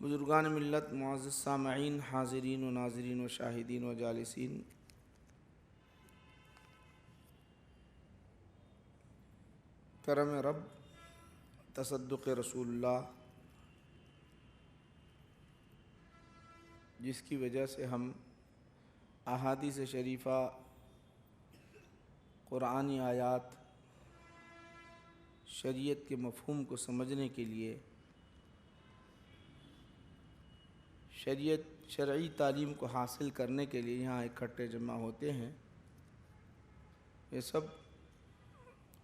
بزرگان ملت، معزز سامعین، حاضرین و ناظرین و شاہدین و جالسین، کرم رب، تصدق رسول اللہ، جس کی وجہ سے ہم احادیث شریفہ، قرآنی آیات، شریعت کے مفہوم کو سمجھنے کے لیے شرعی تعلیم کو حاصل کرنے کے لیے یہاں اکٹھے جمع ہوتے ہیں، یہ سب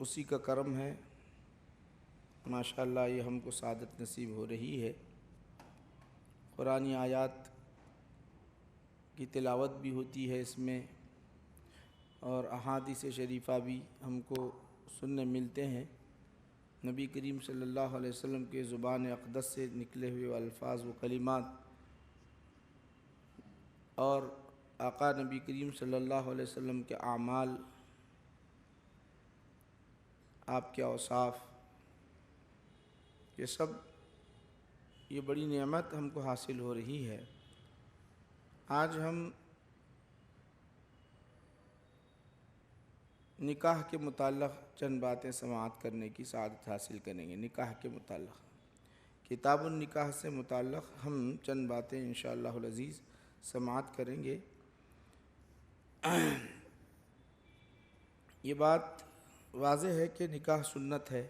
اسی کا کرم ہے۔ ماشاءاللہ یہ ہم کو سعادت نصیب ہو رہی ہے۔ قرآنی آیات کی تلاوت بھی ہوتی ہے اس میں، اور احادیث شریفہ بھی ہم کو سننے ملتے ہیں۔ نبی کریم صلی اللہ علیہ وسلم کے زبان اقدس سے نکلے ہوئے الفاظ و کلمات، اور آقا نبی کریم صلی اللہ علیہ وسلم کے اعمال، آپ کے اوصاف، یہ بڑی نعمت ہم کو حاصل ہو رہی ہے۔ آج ہم نکاح کے متعلق چند باتیں سماعت کرنے کی سعادت حاصل کریں گے۔ نکاح کے متعلق، کتاب النکاح سے متعلق ہم چند باتیں انشاءاللہ العزیز سماعت کریں گے۔ یہ بات واضح ہے کہ نکاح سنت ہے۔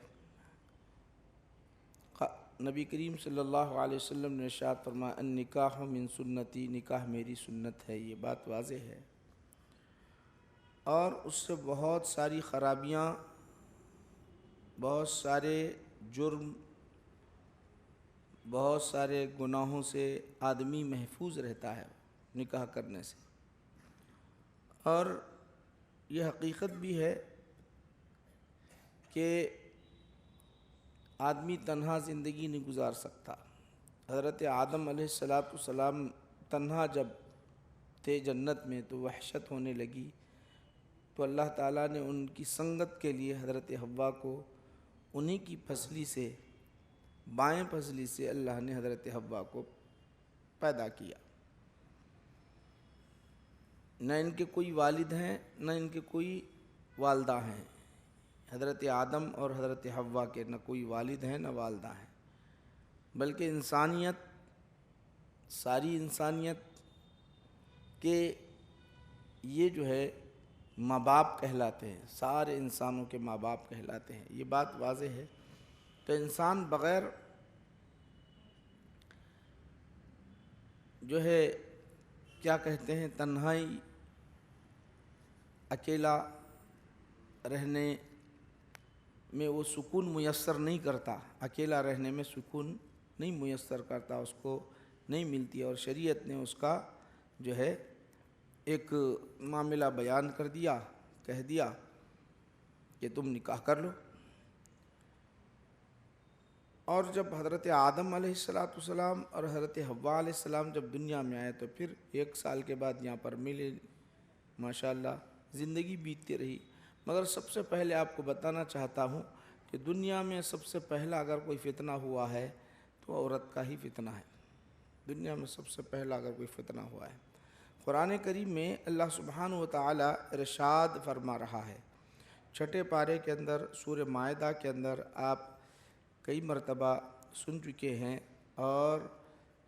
نبی کریم صلی اللہ علیہ وسلم نے ارشاد فرمایا النکاح من سنتی، نکاح میری سنت ہے، یہ بات واضح ہے۔ اور اس سے بہت ساری خرابیاں، بہت سارے جرم، بہت سارے گناہوں سے آدمی محفوظ رہتا ہے نکاح کرنے سے۔ اور یہ حقیقت بھی ہے کہ آدمی تنہا زندگی نہیں گزار سکتا۔ حضرت آدم علیہ السلام تنہا جب تھے جنت میں تو وحشت ہونے لگی، تو اللہ تعالیٰ نے ان کی سنگت کے لیے حضرت حوا کو انہی کی پسلی سے، بائیں پسلی سے اللہ نے حضرت حوا کو پیدا کیا۔ نہ ان کے کوئی والد ہیں، نہ ان کے کوئی والدہ ہیں۔ حضرت آدم اور حضرت حوا کے نہ کوئی والد ہیں نہ والدہ ہیں، بلکہ انسانیت، ساری انسانیت کے یہ جو ہے ماں باپ کہلاتے ہیں، سارے انسانوں کے ماں باپ کہلاتے ہیں، یہ بات واضح ہے۔ تو انسان بغیر جو ہے کیا کہتے ہیں تنہائی، اکیلا رہنے میں وہ سکون میسر نہیں کرتا، اکیلا رہنے میں سکون نہیں میسر کرتا، اس کو نہیں ملتی، اور شریعت نے اس کا جو ہے ایک معاملہ بیان کر دیا، کہہ دیا کہ تم نکاح کر لو۔ اور جب حضرت آدم علیہ السلام اور حضرت حوا علیہ السلام جب دنیا میں آئے تو پھر 1 سال کے بعد یہاں پر ملے، ماشاءاللہ زندگی بیتتی رہی۔ مگر سب سے پہلے آپ کو بتانا چاہتا ہوں کہ دنیا میں سب سے پہلا اگر کوئی فتنہ ہوا ہے تو عورت کا ہی فتنہ ہے۔ دنیا میں سب سے پہلا اگر کوئی فتنہ ہوا ہے، قرآن کریم میں اللہ سبحانہ و تعالی ارشاد فرما رہا ہے، 6 پارے کے اندر، سورہ مائدہ کے اندر آپ کئی مرتبہ سن چکے ہیں اور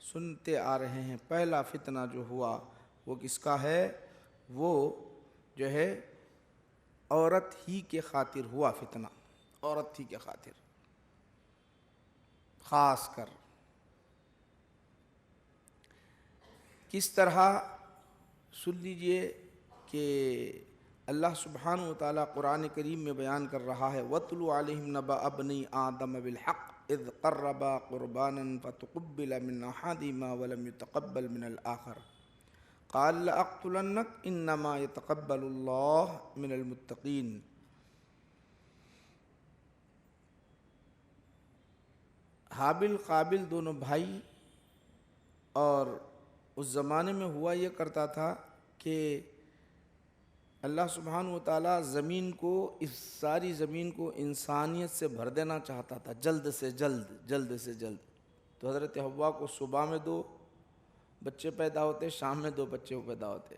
سنتے آ رہے ہیں۔ پہلا فتنہ جو ہوا وہ کس کا ہے؟ وہ جو ہے عورت ہی کے خاطر ہوا فتنہ، عورت ہی کے خاطر خاص کر۔ کس طرح؟ سن لیجئے کہ اللہ سبحانہ و تعالیٰ قرآن کریم میں بیان کر رہا ہے وَاتْلُ عَلَيْهِمْ نَبَأَ ابْنَيْ آدَمَ بِالْحَقِّ إِذْ قَرَّبَا قُرْبَانًا فَتُقُبِّلَ مِنْ أَحَدِهِمَا وَلَمْ يُتَقَبَّلْ مِنَ الْآخَرِ قَالَ لَأَقْتُلَنَّكَ إِنَّمَا يَتَقَبَّلُ اللَّهُ مِنَ الْمُتَّقِينَ۔ حابل قابل دونوں بھائی، اور اس زمانے میں ہوا یہ کرتا تھا کہ اللہ سبحانہ و تعالیٰ زمین کو، اس ساری زمین کو انسانیت سے بھر دینا چاہتا تھا، جلد سے جلد، جلد سے جلد۔ تو تو حضرت حوا کو صبح میں 2 بچے پیدا ہوتے، شام میں 2 بچے پیدا ہوتے۔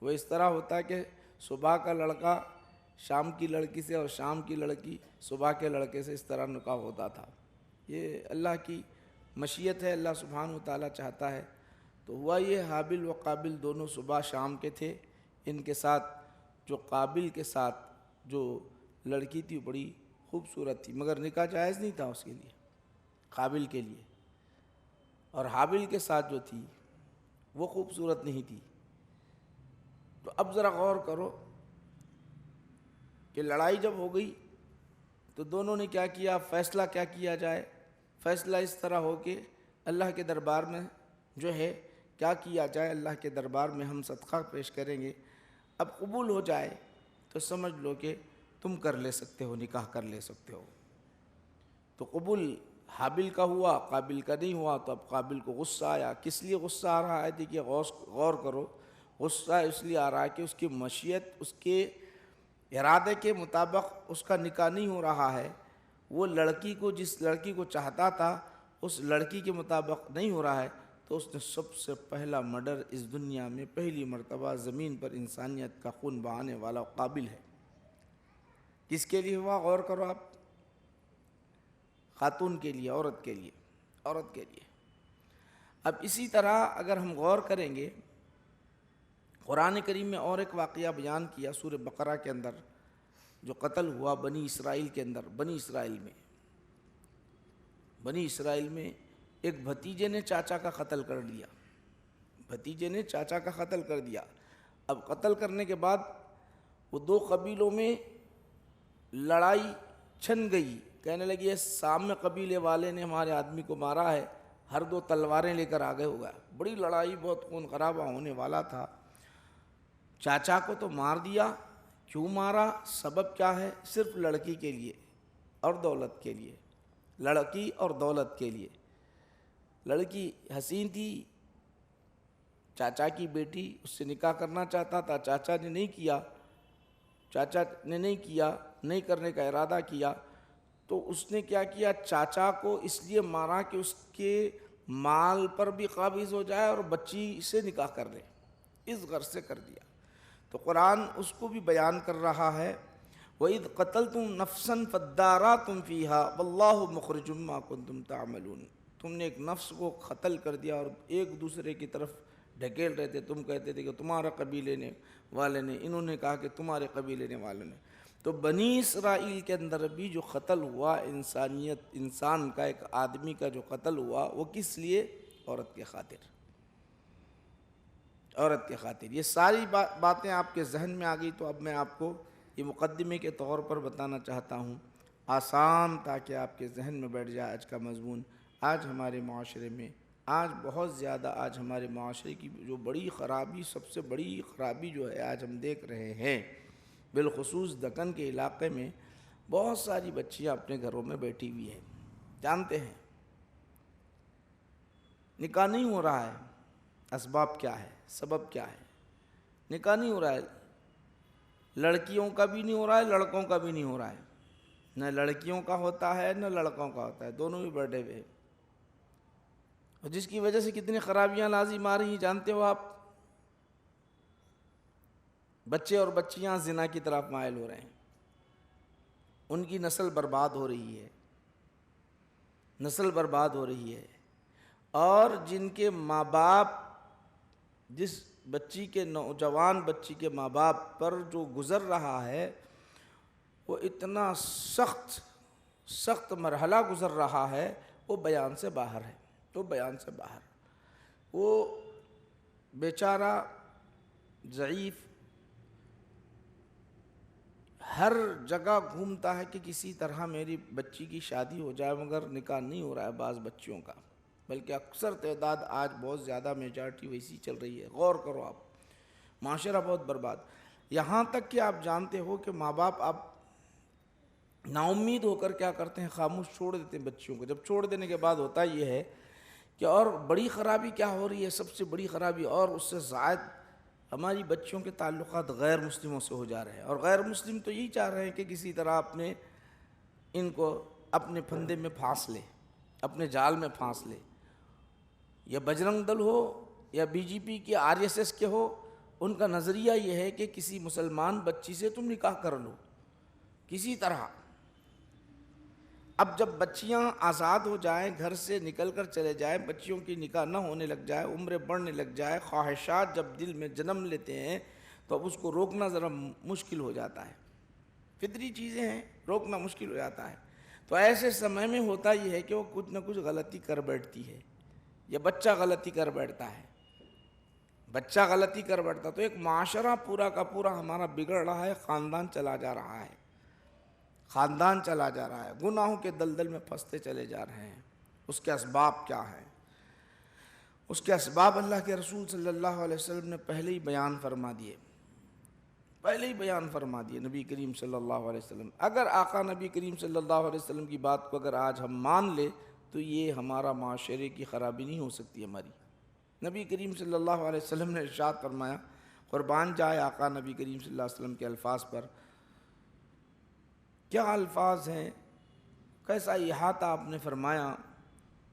وہ اس طرح ہوتا ہے کہ صبح کا لڑکا شام کی لڑکی سے اور شام کی لڑکی صبح کے لڑکے سے اس طرح نکاح ہوتا تھا۔ یہ اللہ کی مشیت ہے، اللہ سبحانہ و تعالیٰ چاہتا ہے۔ تو ہوا یہ، حابل و قابل دونوں صبح شام کے تھے۔ ان کے ساتھ جو قابل کے ساتھ جو لڑکی تھی بڑی خوبصورت تھی، مگر نکاح جائز نہیں تھا اس کے لیے، قابل کے لیے، اور حابل کے ساتھ جو تھی وہ خوبصورت نہیں تھی۔ تو اب ذرا غور کرو کہ لڑائی جب ہو گئی تو دونوں نے کیا کیا، فیصلہ کیا کیا جائے۔ فیصلہ اس طرح ہو کہ اللہ کے دربار میں جو ہے کیا کیا جائے، اللہ کے دربار میں ہم صدقہ پیش کریں گے۔ اب قبول ہو جائے تو سمجھ لو کہ تم کر لے سکتے ہو، نکاح کر لے سکتے ہو۔ تو قبول حابل کا ہوا، قابل کا نہیں ہوا۔ تو اب قابل کو غصہ آیا۔ کس لیے غصہ آ رہا ہے؟ دیکھیے غور کرو، غصہ اس لیے آ رہا ہے کہ اس کی مشیت، اس کے ارادے کے مطابق اس کا نکاح نہیں ہو رہا ہے۔ وہ لڑکی کو، جس لڑکی کو چاہتا تھا اس لڑکی کے مطابق نہیں ہو رہا ہے، تو اس نے سب سے پہلا مرڈر اس دنیا میں پہلی مرتبہ زمین پر انسانیت کا خون بہانے والا قابل ہے۔ کس کے لیے ہوا؟ غور کرو آپ، خاتون کے لیے، عورت کے لیے، عورت کے لیے۔ اب اسی طرح اگر ہم غور کریں گے، قرآن کریم میں اور ایک واقعہ بیان کیا سورہ بقرہ کے اندر، جو قتل ہوا بنی اسرائیل کے اندر۔ بنی اسرائیل میں ایک بھتیجے نے چاچا کا قتل کر دیا، بھتیجے نے چاچا کا قتل کر دیا۔ اب قتل کرنے کے بعد وہ 2 قبیلوں میں لڑائی چھن گئی۔ کہنے لگی یہ سامنے قبیلے والے نے ہمارے آدمی کو مارا ہے، ہر 2 تلواریں لے کر آگے ہو گیا۔ بڑی لڑائی، بہت خون خرابہ ہونے والا تھا۔ چاچا کو تو مار دیا۔ کیوں مارا؟ سبب کیا ہے؟ صرف لڑکی کے لیے اور دولت کے لیے، لڑکی اور دولت کے لیے۔ لڑکی حسین تھی، چاچا کی بیٹی، اس سے نکاح کرنا چاہتا تھا، چاچا نے نہیں کیا، نہیں کرنے کا ارادہ کیا۔ تو اس نے کیا کیا، چاچا کو اس لیے مارا کہ اس کے مال پر بھی قابض ہو جائے اور بچی سے نکاح کر لے، اس غرض سے کر دیا۔ تو قرآن اس کو بھی بیان کر رہا ہے، وَإِذْ قَتَلْتُمْ نَفْسًا فَادَّارَأْتُمْ فِيهَا وَاللَّهُ مُخْرِجٌ مَا كُنْتُمْ تَعْمَلُونَ۔ تم نے ایک نفس کو قتل کر دیا اور ایک دوسرے کی طرف ڈھکیل رہے تھے۔ تم کہتے تھے کہ تمہارے قبیلے والے نے، انہوں نے کہا کہ تمہارے قبیلے والے نے۔ تو بنی اسرائیل کے اندر بھی جو قتل ہوا، انسان کا، ایک آدمی کا جو قتل ہوا، وہ کس لیے؟ عورت کے خاطر، عورت کے خاطر۔ یہ ساری باتیں آپ کے ذہن میں آ گئی۔ تو اب میں آپ کو یہ مقدمے کے طور پر بتانا چاہتا ہوں، آسان، تاکہ آپ کے ذہن میں بیٹھ جائے آج کا مضمون۔ آج ہمارے معاشرے میں، بہت زیادہ ہمارے معاشرے کی جو بڑی خرابی، سب سے بڑی خرابی جو ہے آج ہم دیکھ رہے ہیں، بالخصوص دکن کے علاقے میں بہت ساری بچیاں اپنے گھروں میں بیٹھی ہوئی ہیں۔ جانتے ہیں نکاح نہیں ہو رہا ہے، اسباب کیا ہے، سبب کیا ہے؟ نکاح نہیں ہو رہا ہے، لڑکیوں کا بھی نہیں ہو رہا ہے، لڑکوں کا بھی نہیں ہو رہا ہے۔ نہ لڑکیوں کا ہوتا ہے نہ لڑکوں کا ہوتا ہے، دونوں بھی بیٹھے ہوئے ہیں، اور جس کی وجہ سے کتنی خرابیاں لازم آ رہی ہیں جانتے ہو آپ؟ بچے اور بچیاں زنا کی طرف مائل ہو رہے ہیں، ان کی نسل برباد ہو رہی ہے، نسل برباد ہو رہی ہے۔ اور جن کے ماں باپ، جس بچی کے، نوجوان بچی کے ماں باپ پر جو گزر رہا ہے، وہ اتنا سخت مرحلہ گزر رہا ہے، وہ بیان سے باہر ہے، وہ بیان سے باہر۔ وہ بیچارہ ضعیف ہر جگہ گھومتا ہے کہ کسی طرح میری بچی کی شادی ہو جائے، مگر نکاح نہیں ہو رہا ہے بعض بچیوں کا، بلکہ اکثر تعداد آج بہت زیادہ میجارٹی ویسی چل رہی ہے۔ غور کرو آپ، معاشرہ بہت برباد، یہاں تک کہ آپ جانتے ہو کہ ماں باپ اب نا امید ہو کر کیا کرتے ہیں، خاموش چھوڑ دیتے ہیں بچیوں کو۔ جب چھوڑ دینے کے بعد ہوتا یہ ہے کہ اور بڑی خرابی کیا ہو رہی ہے، سب سے بڑی خرابی، اور اس سے زائد ہماری بچیوں کے تعلقات غیر مسلموں سے ہو جا رہے ہیں، اور غیر مسلم تو یہی چاہ رہے ہیں کہ کسی طرح ان کو اپنے پھندے میں پھانس لے، اپنے جال میں پھانس لے۔ یا بجرنگ دل ہو یا BJP کے RSS کے ہو، ان کا نظریہ یہ ہے کہ کسی مسلمان بچی سے تم نکاح کر لو کسی طرح۔ اب جب بچیاں آزاد ہو جائیں، گھر سے نکل کر چلے جائیں، بچیوں کی نکاح نہ ہونے لگ جائے، عمریں بڑھنے لگ جائے، خواہشات جب دل میں جنم لیتے ہیں تو اب اس کو روکنا ذرا مشکل ہو جاتا ہے، فطری چیزیں ہیں، روکنا مشکل ہو جاتا ہے۔ تو ایسے سمے میں ہوتا یہ ہے کہ وہ کچھ نہ کچھ غلطی کر بیٹھتی ہے، یا بچہ غلطی کر بیٹھتا ہے، بچہ غلطی کر بیٹھتا، تو ایک معاشرہ پورا کا پورا ہمارا بگڑ رہا ہے، خاندان چلا جا رہا ہے، خاندان چلا جا رہا ہے، گناہوں کے دلدل میں پھنستے چلے جا رہے ہیں۔ اس کے اسباب کیا ہیں؟ اس کے اسباب اللہ کے رسول صلی اللہ علیہ وسلم نے پہلے ہی بیان فرما دیے، نبی کریم صلی اللہ علیہ وسلم۔ اگر آقا نبی کریم صلی اللہ علیہ وسلم کی بات کو اگر آج ہم مان لیں تو یہ ہمارا معاشرے کی خرابی نہیں ہو سکتی ہماری۔ نبی کریم صلی اللہ علیہ وسلم نے ارشاد فرمایا، قربان جائے آقا نبی کریم صلی اللہ علیہ وسلم کے الفاظ پر، کیا الفاظ ہیں، کیسا احاطہ آپ نے فرمایا۔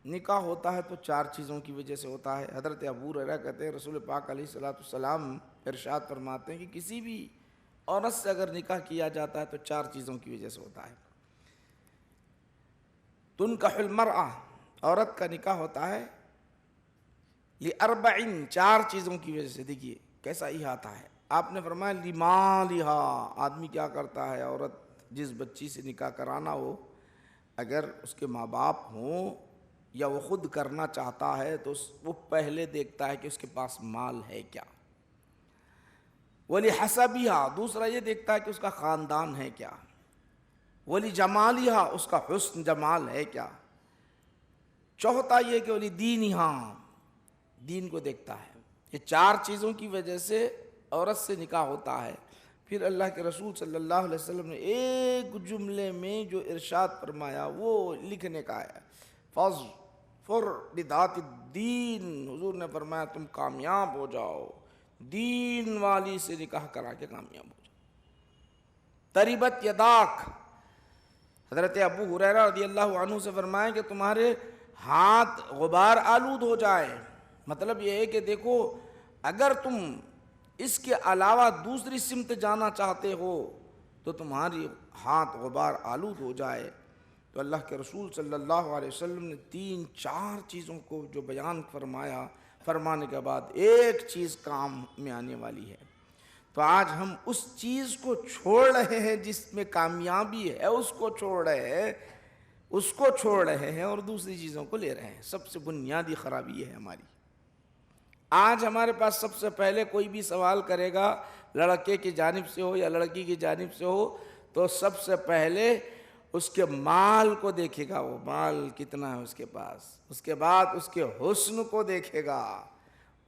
نکاح ہوتا ہے تو 4 چیزوں کی وجہ سے ہوتا ہے۔ حضرت ابو ہریرہ کہتے ہیں رسول پاک علیہ السلام ارشاد فرماتے ہیں کہ کسی بھی عورت سے اگر نکاح کیا جاتا ہے تو 4 چیزوں کی وجہ سے ہوتا ہے۔ تنکح المرأة، عورت کا نکاح ہوتا ہے لأربع، 4 چیزوں کی وجہ سے۔ دیکھیے کیسا احاطہ ہے، آپ نے فرمایا لمالہا، آدمی کیا کرتا ہے، عورت جس بچی سے نکاح کرانا ہو، اگر اس کے ماں باپ ہوں یا وہ خود کرنا چاہتا ہے تو وہ پہلے دیکھتا ہے کہ اس کے پاس مال ہے کیا، وَلِحَسَبِهَا، دوسرا یہ دیکھتا ہے کہ اس کا خاندان ہے کیا، وَلِجَمَالِهَا، اس کا حسن جمال ہے کیا، چوتھا یہ کہ وَلِدِينِهَا، دین کو دیکھتا ہے۔ یہ 4 چیزوں کی وجہ سے عورت سے نکاح ہوتا ہے۔ پھر اللہ کے رسول صلی اللہ علیہ وسلم نے ایک جملے میں جو ارشاد فرمایا وہ لکھنے کا ہے، فَاظْفَرْ بِذَاتِ الدِّین، حضور نے فرمایا تم کامیاب ہو جاؤ، دین والی سے نکاح کرا کے کامیاب ہو جاؤ۔ تربت یداک، حضرت ابو ہریرہ رضی اللہ عنہ سے فرمایا کہ تمہارے ہاتھ غبار آلود ہو جائے، مطلب یہ ہے کہ دیکھو اگر تم اس کے علاوہ دوسری سمت جانا چاہتے ہو تو تمہاری ہاتھ غبار آلود ہو جائے۔ تو اللہ کے رسول صلی اللہ علیہ وسلم نے 3-4 چیزوں کو جو بیان فرمایا، فرمانے کے بعد ایک چیز کام میں آنے والی ہے۔ تو آج ہم اس چیز کو چھوڑ رہے ہیں جس میں کامیابی ہے، اس کو چھوڑ رہے ہیں اور دوسری چیزوں کو لے رہے ہیں۔ سب سے بنیادی خرابی یہ ہے ہماری۔ آج ہمارے پاس سب سے پہلے کوئی بھی سوال کرے گا، لڑکے کی جانب سے ہو یا لڑکی کی جانب سے ہو، تو سب سے پہلے اس کے مال کو دیکھے گا، وہ مال کتنا ہے اس کے پاس، اس کے بعد اس کے حسن کو دیکھے گا،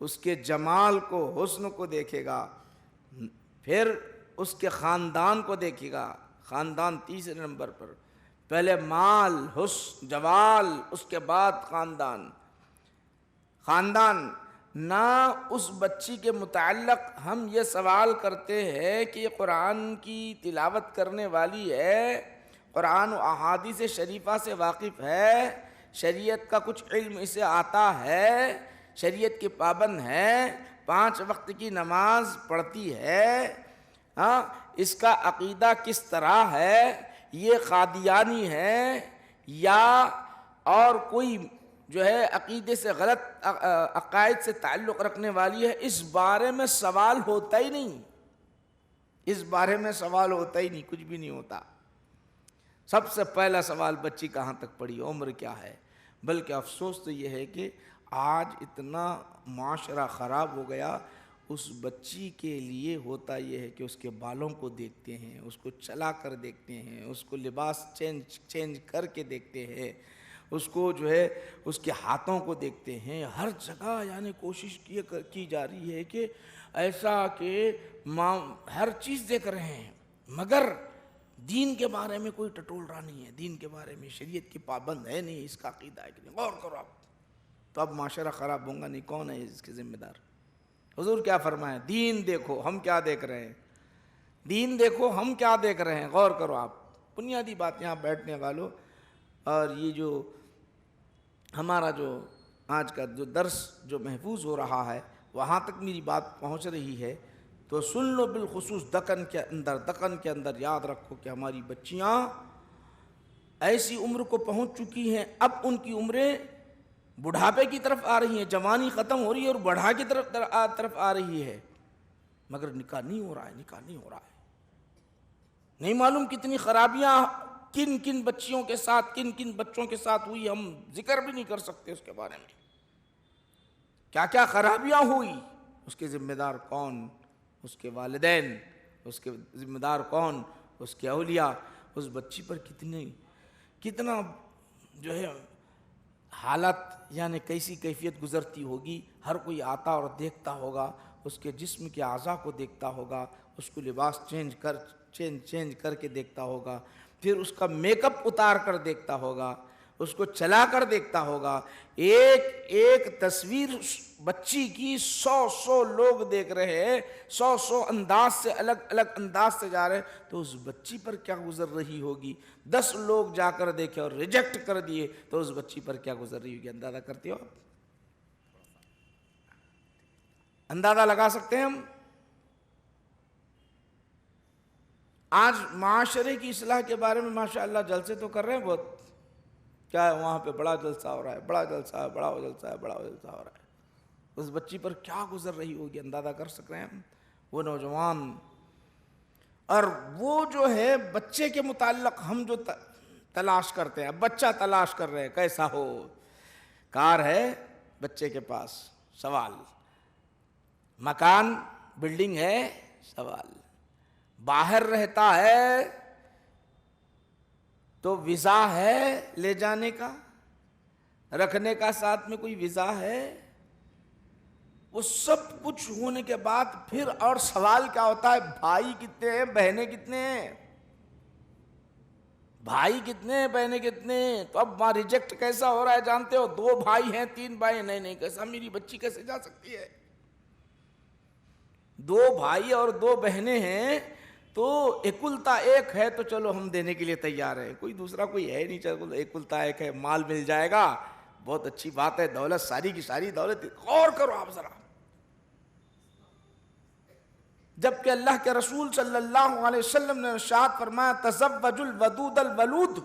اس کے جمال کو، حسن کو دیکھے گا، پھر اس کے خاندان کو دیکھے گا، خاندان تیسرے نمبر پر، پہلے مال، حسن، جمال، اس کے بعد خاندان۔ نہ اس بچی کے متعلق ہم یہ سوال کرتے ہیں کہ یہ قرآن کی تلاوت کرنے والی ہے، قرآن و احادیث شریفہ سے واقف ہے، شریعت کا کچھ علم اسے آتا ہے، شریعت کی پابند ہے، 5 وقت کی نماز پڑھتی ہے، ہاں اس کا عقیدہ کس طرح ہے، یہ قادیانی ہے یا اور کوئی جو ہے عقیدے سے غلط عقائد سے تعلق رکھنے والی ہے، اس بارے میں سوال ہوتا ہی نہیں، اس بارے میں سوال ہوتا ہی نہیں، کچھ بھی نہیں ہوتا۔ سب سے پہلا سوال بچی کہاں تک پڑھی، عمر کیا ہے۔ بلکہ افسوس تو یہ ہے کہ آج اتنا معاشرہ خراب ہو گیا، اس بچی کے لیے ہوتا یہ ہے کہ اس کے بالوں کو دیکھتے ہیں، اس کو چلا کر دیکھتے ہیں، اس کو لباس چینج کر کے دیکھتے ہیں، اس کو جو ہے اس کے ہاتھوں کو دیکھتے ہیں، ہر جگہ یعنی کوشش کی جا رہی ہے کہ ایسا کہ ہر چیز دیکھ رہے ہیں، مگر دین کے بارے میں کوئی ٹٹولرا نہیں ہے، دین کے بارے میں شریعت کی پابند ہے نہیں، اس کا عقیدہ ہے کہ نہیں، غور کرو آپ۔ تو اب معاشرہ خراب ہوگا نہیں، کون ہے اس کے ذمہ دار؟ حضور کیا فرمائے، دین دیکھو ہم کیا دیکھ رہے ہیں، دین دیکھو ہم کیا دیکھ رہے ہیں، غور کرو آپ۔ بنیادی بات یہاں بیٹھنے والوں، اور یہ جو ہمارا جو آج کا جو درس جو محفوظ ہو رہا ہے وہاں تک میری بات پہنچ رہی ہے تو سن لو، بالخصوص دکن کے اندر یاد رکھو کہ ہماری بچیاں ایسی عمر کو پہنچ چکی ہیں، اب ان کی عمریں بڑھاپے کی طرف آ رہی ہیں، جوانی ختم ہو رہی ہے اور بڑھا کی طرف آ رہی ہے، مگر نکاح نہیں ہو رہا ہے، نہیں معلوم کتنی خرابیاں کن کن بچیوں کے ساتھ، کن کن بچوں کے ساتھ ہوئی، ہم ذکر بھی نہیں کر سکتے اس کے بارے میں، کیا کیا خرابیاں ہوئی، اس کے ذمہ دار کون؟ اس کے والدین، اس کے ذمہ دار کون؟ اس کے اولیاء، اس بچی پر کتنا جو ہے حالت، یعنی کیسی کیفیت گزرتی ہوگی، ہر کوئی آتا اور دیکھتا ہوگا، اس کے جسم کے اعضاء کو دیکھتا ہوگا، اس کو لباس چینج کر کے دیکھتا ہوگا، پھر اس کا میک اپ اتار کر دیکھتا ہوگا، اس کو چلا کر دیکھتا ہوگا، ایک تصویر بچی کی 100 لوگ دیکھ رہے ہیں، 100 انداز سے، الگ الگ انداز سے جا رہے ہیں، تو اس بچی پر کیا گزر رہی ہوگی؟ 10 لوگ جا کر دیکھے اور ریجیکٹ کر دیے تو اس بچی پر کیا گزر رہی ہوگی؟ اندازہ کرتے ہو آپ؟ اندازہ لگا سکتے ہیں ہم؟ آج معاشرے کی اصلاح کے بارے میں ماشاءاللہ جلسے تو کر رہے ہیں بہت، کیا ہے وہاں پہ بڑا جلسہ ہو رہا ہے، بڑا جلسہ ہو رہا ہے، اس بچی پر کیا گزر رہی ہوگی؟ اندازہ کر سک رہے ہیں ہم؟ وہ نوجوان، اور وہ جو ہے بچے کے متعلق ہم جو تلاش کرتے ہیں، اب بچہ تلاش کر رہے ہیں کیسا ہو، کار ہے بچے کے پاس، سوال، مکان بلڈنگ ہے، سوال، باہر رہتا ہے تو ویزا ہے لے جانے کا، رکھنے کا، ساتھ میں کوئی ویزا ہے، وہ سب کچھ ہونے کے بعد پھر اور سوال کیا ہوتا ہے؟ بھائی کتنے ہیں، بہنیں کتنے ہیں؟ بھائی کتنے ہیں، بہنیں کتنے ہیں؟ تو اب وہاں ریجیکٹ کیسا ہو رہا ہے جانتے ہو؟ 2 بھائی ہیں، 3 بھائی، نہیں کیسا، میری بچی کیسے جا سکتی ہے؟ 2 بھائی اور 2 بہنیں ہیں تو اکلتا ایک ہے تو چلو ہم دینے کے لیے تیار ہیں، کوئی دوسرا کوئی ہے نہیں، چلو اکلتا ایک ہے، مال مل جائے گا، بہت اچھی بات ہے، دولت ساری کی ساری دولت، غور کرو آپ ذرا، جبکہ اللہ کے رسول صلی اللہ علیہ وسلم نے ارشاد فرمایا تزوج الودود الولود،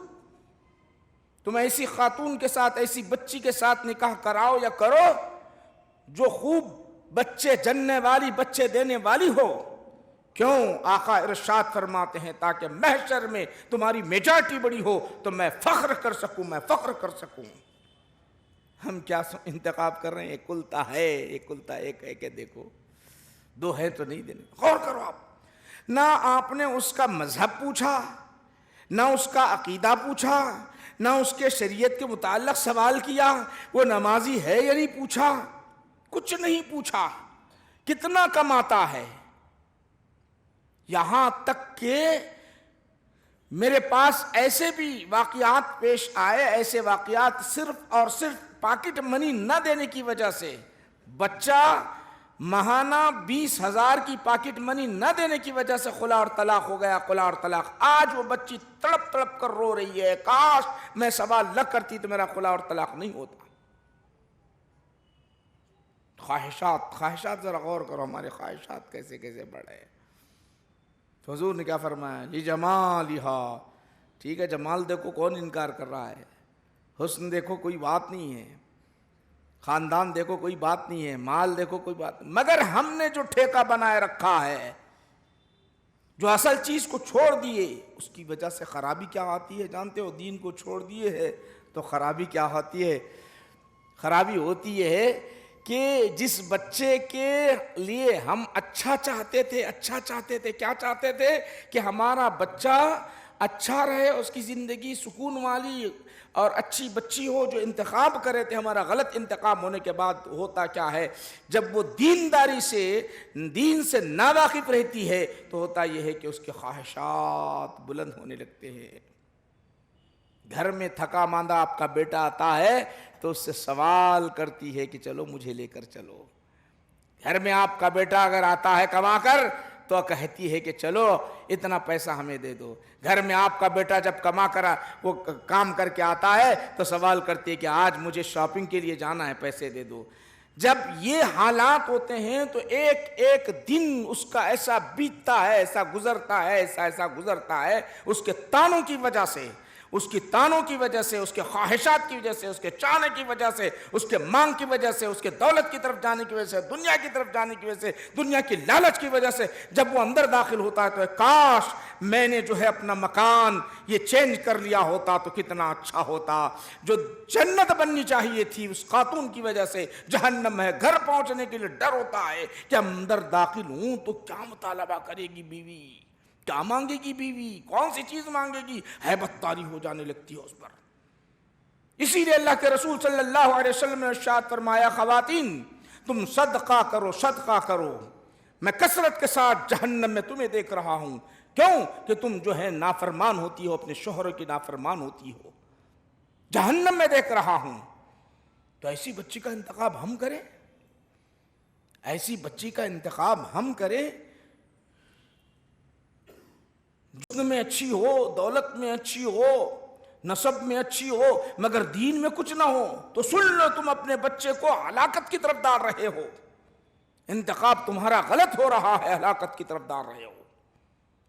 تم ایسی خاتون کے ساتھ، ایسی بچی کے ساتھ نکاح کراؤ یا کرو جو خوب بچے جننے والی، بچے دینے والی ہو، کیوں؟ آقا ارشاد فرماتے ہیں تاکہ محشر میں تمہاری میجارٹی بڑی ہو تو میں فخر کر سکوں، ہم کیا انتخاب کر رہے ہیں؟ اکلتا ایک ہے کہ دیکھو 2 ہے تو نہیں دینے، غور کرو آپ، نہ آپ نے اس کا مذہب پوچھا، نہ اس کا عقیدہ پوچھا، نہ اس کے شریعت کے متعلق سوال کیا، وہ نمازی ہے یا نہیں پوچھا، کچھ نہیں پوچھا، کتنا کماتا ہے، یہاں تک کہ میرے پاس ایسے بھی واقعات پیش آئے، ایسے واقعات صرف اور صرف پاکٹ منی نہ دینے کی وجہ سے، بچہ ماہانہ 20,000 کی پاکٹ منی نہ دینے کی وجہ سے خلا اور طلاق ہو گیا، خلا اور طلاق، آج وہ بچی تڑپ تڑپ کر رو رہی ہے، کاش میں سوال نہ کرتی تو میرا خلا اور طلاق نہیں ہوتا۔ خواہشات ذرا غور کرو، ہمارے خواہشات کیسے کیسے بڑھے۔ حضور نے کیا فرمایا؟ لجمالہا، ٹھیک ہے جمال دیکھو کون انکار کر رہا ہے، حسن دیکھو کوئی بات نہیں ہے، خاندان دیکھو کوئی بات نہیں ہے، مال دیکھو کوئی بات نہیں، مگر ہم نے جو ٹھیکہ بنائے رکھا ہے، جو اصل چیز کو چھوڑ دیے، اس کی وجہ سے خرابی کیا آتی ہے جانتے ہو؟ دین کو چھوڑ دیے ہے تو خرابی کیا ہوتی ہے؟ خرابی ہوتی ہے کہ جس بچے کے لیے ہم اچھا چاہتے تھے، کیا چاہتے تھے؟ کہ ہمارا بچہ اچھا رہے، اس کی زندگی سکون والی اور اچھی بچی ہو، جو انتخاب کرے تھے، ہمارا غلط انتخاب ہونے کے بعد ہوتا کیا ہے؟ جب وہ دینداری سے، دین سے ناواقف رہتی ہے تو ہوتا یہ ہے کہ اس کے خواہشات بلند ہونے لگتے ہیں۔ گھر میں تھکا ماندہ آپ کا بیٹا آتا ہے تو اس سے سوال کرتی ہے کہ چلو مجھے لے کر چلو۔ گھر میں آپ کا بیٹا اگر آتا ہے کما کر تو کہتی ہے کہ چلو اتنا پیسہ ہمیں دے دو. گھر میں آپ کا بیٹا جب کما کرا وہ کام کر کے آتا ہے تو سوال کرتی ہے کہ آج مجھے شاپنگ کے لیے جانا ہے, پیسے دے دو. جب یہ حالات ہوتے ہیں تو ایک ایک دن اس کا ایسا بیتتا ہے, ایسا گزرتا ہے, ایسا گزرتا ہے, اس کے تانوں کی وجہ سے, اس کی تانوں کی وجہ سے, اس کے خواہشات کی وجہ سے, اس کے چاہنے کی وجہ سے, اس کے مانگ کی وجہ سے, اس کے دولت کی طرف جانے کی وجہ سے, دنیا کی طرف جانے کی وجہ سے, دنیا کی لالچ کی وجہ سے جب وہ اندر داخل ہوتا ہے تو کاش میں نے جو ہے اپنا مکان یہ چینج کر لیا ہوتا تو کتنا اچھا ہوتا. جو جنت بننی چاہیے تھی اس خاتون کی وجہ سے جہنم ہے. گھر پہنچنے کے لیے ڈر ہوتا ہے کہ اندر داخل ہوں تو کیا مطالبہ کرے گی بیوی, کیا مانگے گی بیوی, کون سی چیز مانگے گی, ہیبت طاری ہو جانے لگتی ہے اس پر. اسی لیے اللہ کے رسول صلی اللہ علیہ وسلم نے ارشاد فرمایا خواتین تم صدقہ کرو, صدقہ کرو, میں کثرت کے ساتھ جہنم میں تمہیں دیکھ رہا ہوں. کیوں کہ تم جو ہے نافرمان ہوتی ہو, اپنے شوہر کی نافرمان ہوتی ہو, جہنم میں دیکھ رہا ہوں. تو ایسی بچی کا انتخاب ہم کریں, ایسی بچی کا انتخاب ہم کریں جسم میں اچھی ہو, دولت میں اچھی ہو, نسب میں اچھی ہو, مگر دین میں کچھ نہ ہو. تو سن لو تم اپنے بچے کو ہلاکت کی طرف ڈال رہے ہو, انتخاب تمہارا غلط ہو رہا ہے, ہلاکت کی طرف ڈال رہے ہو.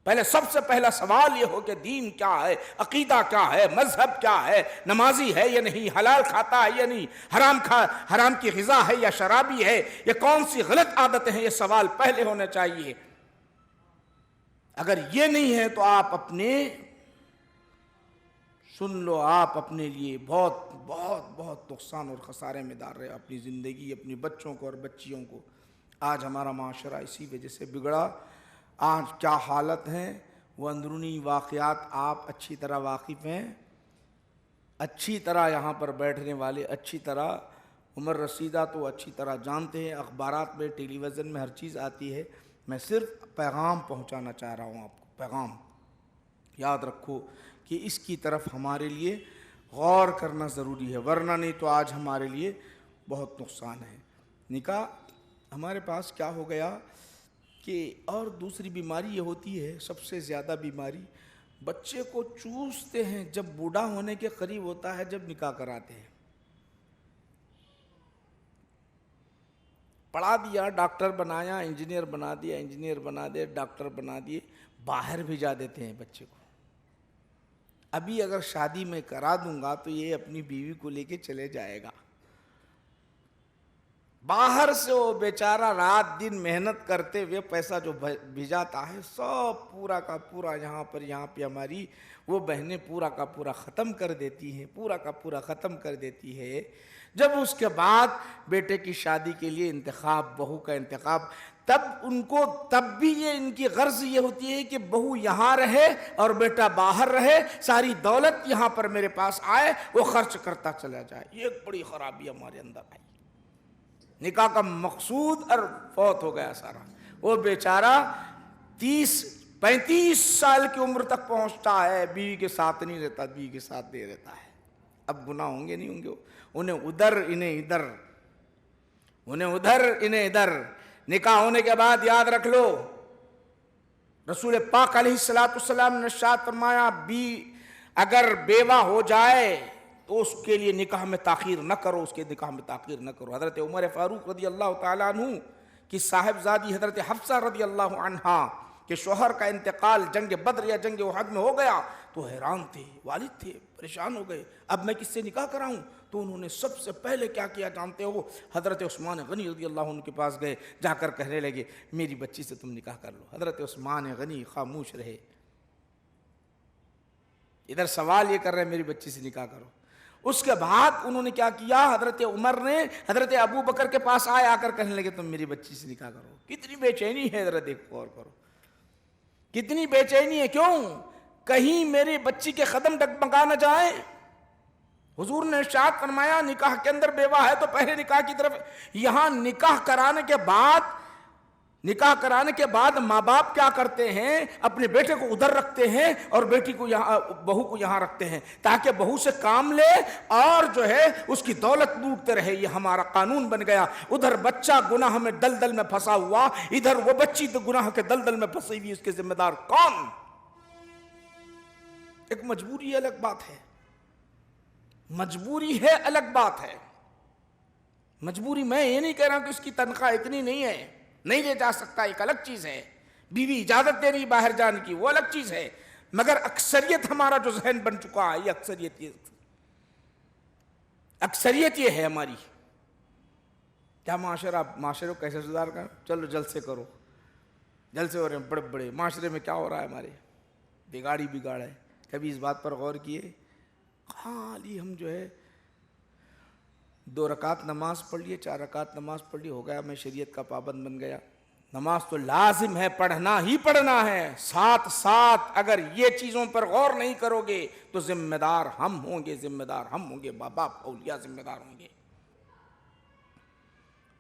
پہلے سب سے پہلا سوال یہ ہو کہ دین کیا ہے, عقیدہ کیا ہے, مذہب کیا ہے, نمازی ہے یا نہیں, حلال کھاتا ہے یا نہیں, حرام کی غذا ہے یا شرابی ہے, یہ کون سی غلط عادتیں ہیں, یہ سوال پہلے ہونے چاہیے. اگر یہ نہیں ہے تو آپ اپنے سن لو آپ اپنے لیے بہت بہت بہت نقصان اور خسارے میں ڈال رہے ہیں اپنی زندگی, اپنی بچوں کو اور بچیوں کو. آج ہمارا معاشرہ اسی وجہ سے بگڑا. آج کیا حالت ہیں وہ اندرونی واقعات آپ اچھی طرح واقف ہیں, اچھی طرح یہاں پر بیٹھنے والے اچھی طرح عمر رسیدہ تو اچھی طرح جانتے ہیں, اخبارات میں ٹیلی ویژن میں ہر چیز آتی ہے. میں صرف پیغام پہنچانا چاہ رہا ہوں آپ کو, پیغام یاد رکھو کہ اس کی طرف ہمارے لیے غور کرنا ضروری ہے, ورنہ نہیں تو آج ہمارے لیے بہت نقصان ہے. نکاح ہمارے پاس کیا ہو گیا کہ, اور دوسری بیماری یہ ہوتی ہے, سب سے زیادہ بیماری بچے کو چوستے ہیں جب بوڑھا ہونے کے قریب ہوتا ہے, جب نکاح کراتے ہیں. پڑھا دیا, ڈاکٹر بنایا, انجینئر بنا دیا, انجینئر بنا دے, ڈاکٹر بنا دیے, باہر بھیجا دیتے ہیں بچے کو. ابھی اگر شادی میں کرا دوں گا تو یہ اپنی بیوی کو لے کے چلے جائے گا. باہر سے وہ بیچارہ رات دن محنت کرتے ہوئے پیسہ جو بھیجاتا ہے سب پورا کا پورا یہاں پہ ہماری وہ بہنیں پورا کا پورا ختم کر دیتی ہیں, پورا کا پورا ختم کر دیتی ہے. جب اس کے بعد بیٹے کی شادی کے لیے انتخاب, بہو کا انتخاب, تب بھی یہ ان کی غرض یہ ہوتی ہے کہ بہو یہاں رہے اور بیٹا باہر رہے, ساری دولت یہاں پر میرے پاس آئے, وہ خرچ کرتا چلا جائے. یہ ایک بڑی خرابی ہمارے اندر آئی. نکاح کا مقصود اور فوت ہو گیا سارا. وہ بیچارہ 30-35 سال کی عمر تک پہنچتا ہے, بیوی کے ساتھ نہیں رہتا, بیوی کے ساتھ نہیں رہتا ہے. اب گناہ ہوں گے نہیں ہوں گے, انہیں ادھر انہیں ادھر, انہیں ادھر انہیں ادھر. نکاح ہونے کے بعد یاد رکھ لو رسول پاک علیہ السلام نے ارشاد فرمایا, اگر بیوہ ہو جائے تو اس کے لیے نکاح میں تاخیر نہ کرو, اس کے نکاح میں تاخیر نہ کرو. حضرت عمر فاروق رضی اللہ تعالیٰ عنہ کی صاحبزادی حضرت حفصہ رضی اللہ عنہا کہ شوہر کا انتقال جنگ بدر یا جنگ احد میں ہو گیا تو حیران تھے, والد تھے, پریشان ہو گئے, اب میں کس سے نکاح کراؤں. تو انہوں نے سب سے پہلے کیا کیا جانتے ہو, حضرت عثمان غنی رضی اللہ عنہ کے پاس گئے, جا کر کہنے لگے میری بچی سے تم نکاح کر لو. حضرت عثمان غنی خاموش رہے. ادھر سوال یہ کر رہے ہیں میری بچی سے نکاح کرو. اس کے بعد انہوں نے کیا کیا, حضرت عمر نے حضرت ابو بکر کے پاس آ کر کہنے لگے تم میری بچی سے نکاح کرو. کتنی بے چینی ہے, ذرا دیکھو غور کرو, کتنی بے چینی ہے. کیوں, کہیں میری بچی کے قدم ڈگمگا نہ جائیں. حضور نے ارشاد فرمایا نکاح کے اندر بیوہ ہے تو پہلے نکاح کی طرف, یہاں نکاح کرانے کے بعد نکاح کرانے کے بعد ماں باپ کیا کرتے ہیں، اپنے بیٹے کو ادھر رکھتے ہیں اور بیٹی کو یہاں، بہو کو یہاں رکھتے ہیں، تاکہ بہو سے کام لے اور جو ہے اس کی دولت لوٹتے رہے۔ یہ ہمارا قانون بن گیا۔ ادھر بچہ گناہ میں دلدل میں پھنسا ہوا، ادھر وہ بچی تو گناہ کے دلدل میں پھنسی ہوئی، اس کے ذمہ دار کون؟ ایک مجبوری الگ بات ہے، مجبوری ہے الگ بات ہے۔ مجبوری، میں یہ نہیں کہہ رہا کہ اس کی تنخواہ اتنی نہیں ہے، نہیں لے جا سکتا، ایک الگ چیز ہے۔ بیوی اجازت دے رہی باہر جانے کی، وہ الگ چیز ہے۔ مگر اکثریت ہمارا جو ذہن بن چکا ہے، یہ اکثریت یہ ہے ہماری۔ کیا معاشرے کو کیسے سدھار کر؟ چلو جلسے کرو، جلسے ہو رہے ہیں بڑے بڑے۔ معاشرے میں کیا ہو رہا ہے؟ ہمارے بگاڑ ہے۔ کبھی اس بات پر غور کیے؟ خالی ہم جو ہے 2 رکعت نماز پڑھ لیے، 4 رکعت نماز پڑھ لی، ہو گیا میں شریعت کا پابند بن گیا۔ نماز تو لازم ہے، پڑھنا ہی پڑھنا ہے۔ ساتھ ساتھ اگر یہ چیزوں پر غور نہیں کرو گے تو ذمہ دار ہم ہوں گے، ماں باپ اولیاء ذمہ دار ہوں گے۔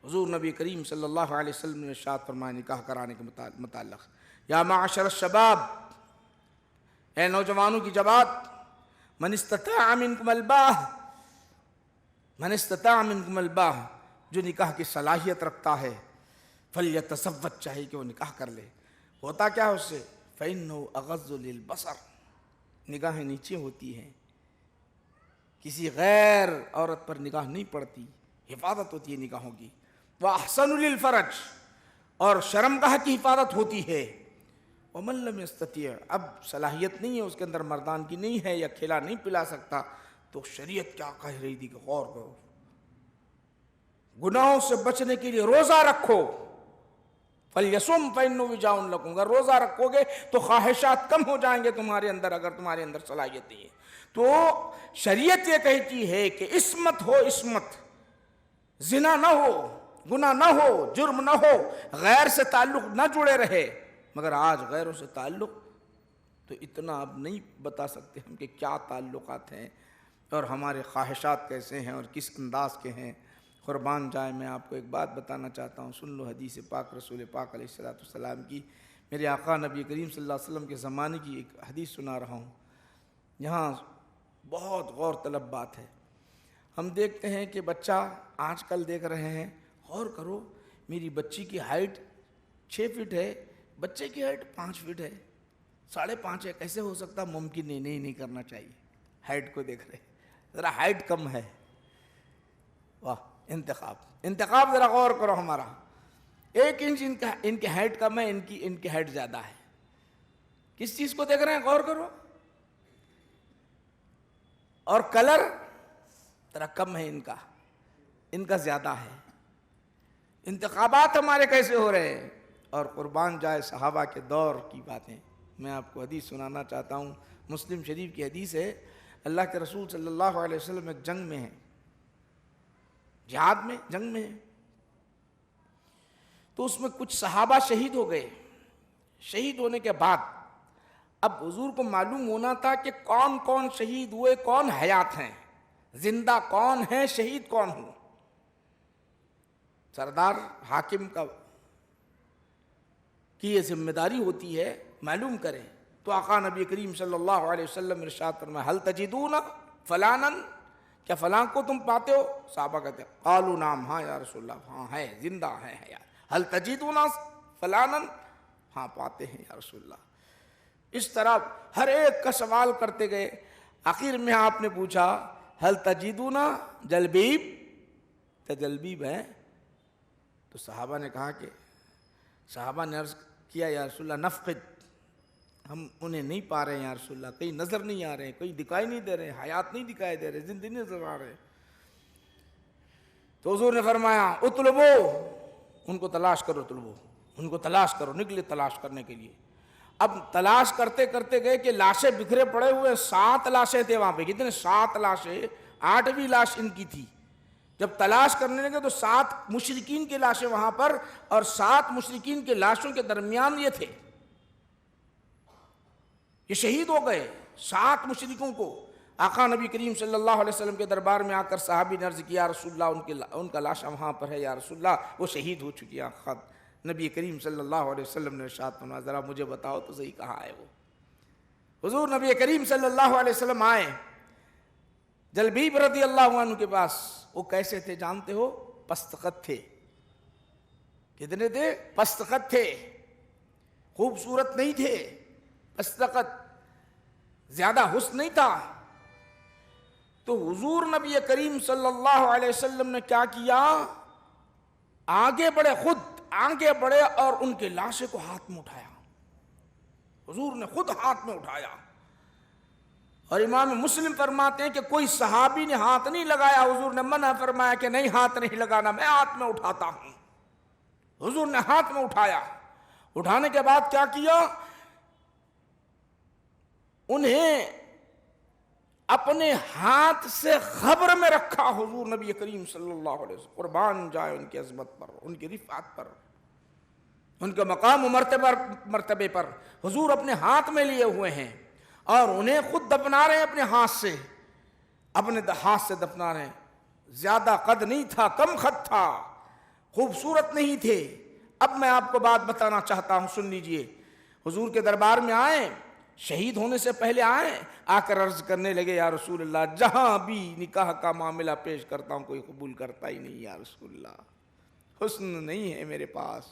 حضور نبی کریم صلی اللہ علیہ وسلم نے ارشاد فرمایا نکاح کرانے کے متعلق، یا معاشر الشباب، اے نوجوانوں کی جماعت، من استطاع منکم الباہ، جو نکاح کی صلاحیت رکھتا ہے، فلیتزوج، چاہیے کہ وہ نکاح کر لے۔ ہوتا کیا ہے اس سے؟ فإنه اغض للبصر، نگاہیں نیچے ہوتی ہیں، کسی غیر عورت پر نگاہ نہیں پڑتی، حفاظت ہوتی ہے نگاہوں کی۔ وأحسن للفرج، اور شرمگاہ کی حفاظت ہوتی ہے۔ ومن لم يستطیع، اب صلاحیت نہیں ہے اس کے اندر، مردان کی نہیں ہے، یا کھلا نہیں پلا سکتا، تو شریعت کیا کہہ رہی تھی کہ غور کرو، گناہوں سے بچنے کے لیے روزہ رکھو۔ فَلْيَصُمْ فَإِنَّهُ وِجَاءٌ لَكُمْ، اگر روزہ رکھو گے تو خواہشات کم ہو جائیں گے تمہارے اندر، اگر تمہارے اندر صلاحیت نہیں ہے تو۔ شریعت یہ کہتی ہے کہ عصمت ہو، عصمت، زنا نہ ہو، گناہ نہ ہو، جرم نہ ہو، غیر سے تعلق نہ جڑے رہے۔ مگر آج غیروں سے تعلق تو اتنا اب نہیں بتا سکتے ہم کہ کیا تعلقات ہیں اور ہمارے خواہشات کیسے ہیں اور کس انداز کے ہیں۔ قربان جائے، میں آپ کو ایک بات بتانا چاہتا ہوں، سن لو حدیث پاک رسول پاک علیہ السلام کی، میرے آقا نبی کریم صلی اللہ علیہ وسلم کے زمانے کی ایک حدیث سنا رہا ہوں، یہاں بہت غور طلب بات ہے۔ ہم دیکھتے ہیں کہ بچہ آج کل دیکھ رہے ہیں، غور کرو، میری بچی کی ہائٹ 6 فٹ ہے، بچے کی ہائٹ 5 فٹ ہے، 5.5 ہے، کیسے ہو سکتا؟ ممکن نہیں کرنا چاہیے۔ ہائٹ کو دیکھ رہے، ذرا ہائٹ کم ہے، واہ، انتخاب ذرا غور کرو ہمارا، 1 انچ ان کی ہائٹ کم ہے، ان کی ہائٹ زیادہ ہے۔ کس چیز کو دیکھ رہے ہیں؟ غور کرو۔ اور کلر ذرا کم ہے ان کا زیادہ ہے۔ انتخابات ہمارے کیسے ہو رہے ہیں؟ اور قربان جائے صحابہ کے دور کی باتیں، میں آپ کو حدیث سنانا چاہتا ہوں، مسلم شریف کی حدیث ہے۔ اللہ کے رسول صلی اللہ علیہ وسلم ایک جنگ میں ہیں، جہاد میں، جنگ میں ہیں، تو اس میں کچھ صحابہ شہید ہو گئے۔ شہید ہونے کے بعد اب حضور کو معلوم ہونا تھا کہ کون کون شہید ہوئے، کون حیات ہیں، زندہ کون ہیں، شہید کون ہوں۔ سردار حاکم کی یہ ذمہ داری ہوتی ہے معلوم کریں۔ تو آقا نبی کریم صلی اللہ علیہ وسلم ارشاد فرمایا، حل تجدون فلانا، کیا فلاں کو تم پاتے ہو؟ صحابہ کہتے ہیں قالوا نعم، ہاں یا رسول اللہ، ہاں ہے، زندہ ہے یار۔ حل تجدون فلانا، ہاں پاتے ہیں یا رسول اللہ۔ اس طرح ہر ایک کا سوال کرتے گئے، آخر میں آپ نے پوچھا حل تجدون جلبیب، کیا جلبیب ہے؟ تو صحابہ نے کہا کہ، صحابہ نے عرض کیا یا رسول اللہ نفقد، ہم انہیں نہیں پا رہے ہیں یا رسول اللہ، کہیں نظر نہیں آ رہے ہیں، کوئی دکھائی نہیں دے رہے، حیات نہیں دکھائی دے رہے، زندگی نہیں نظر آ رہے۔ تو حضور نے فرمایا اطلبو، ان کو تلاش کرو، اطلبو، ان کو تلاش کرو، نکلے تلاش کرنے کے لیے۔ اب تلاش کرتے کرتے گئے کہ لاشیں بکھرے پڑے ہوئے، 7 لاشیں تھے وہاں پہ، کتنے؟ 7 لاشیں، 8ویں لاش ان کی تھی۔ جب تلاش کرنے لگے تو 7 مشرکین کی لاشیں وہاں پر، اور 7 مشرکین کی لاشوں کے درمیان یہ تھے، یہ شہید ہو گئے 7 مشرکوں کو۔ آقا نبی کریم صلی اللہ علیہ وسلم کے دربار میں آ کر صحابی نے عرض کیا، رسول اللہ ان کا لاشا وہاں پر ہے یا رسول اللہ، وہ شہید ہو چکی ہیں، نبی کریم صلی اللہ علیہ وسلم نے ارشاد فرمایا ذرا مجھے بتاؤ تو صحیح کہاں ہے وہ. حضور نبی کریم صلی اللہ علیہ وسلم آئے جلبیب رضی اللہ عنہ کے پاس. وہ کیسے تھے جانتے ہو؟ پست قد تھے. کتنے تھے؟ پست قد تھے. خوبصورت نہیں تھے، پست قد، زیادہ حسن نہیں تھا. تو حضور نبی کریم صلی اللہ علیہ وسلم نے کیا کیا؟ آگے بڑھے، خود آگے بڑھے اور ان کے لاشے کو ہاتھ میں اٹھایا. حضور نے خود ہاتھ میں اٹھایا. اور امام مسلم فرماتے ہیں کہ کوئی صحابی نے ہاتھ نہیں لگایا. حضور نے منع فرمایا کہ نہیں ہاتھ نہیں لگانا، میں ہاتھ میں اٹھاتا ہوں. حضور نے ہاتھ میں اٹھایا. اٹھانے کے بعد کیا کیا؟ انہیں اپنے ہاتھ سے خبر میں رکھا. حضور نبی کریم صلی اللہ علیہ وسلم قربان جائے ان کی عظمت پر، ان کی رفعت پر، ان کے مقام و مرتبے پر. حضور اپنے ہاتھ میں لیے ہوئے ہیں اور انہیں خود دفنا رہے ہیں اپنے ہاتھ سے. اپنے ہاتھ سے دفنا رہے ہیں. زیادہ قد نہیں تھا، کم قد تھا، خوبصورت نہیں تھے. اب میں آپ کو بات بتانا چاہتا ہوں، سن لیجئے. حضور کے دربار میں آئے، شہید ہونے سے پہلے آئے، آ کر عرض کرنے لگے یا رسول اللہ جہاں بھی نکاح کا معاملہ پیش کرتا ہوں کوئی قبول کرتا ہی نہیں یا رسول اللہ. حسن نہیں ہے میرے پاس،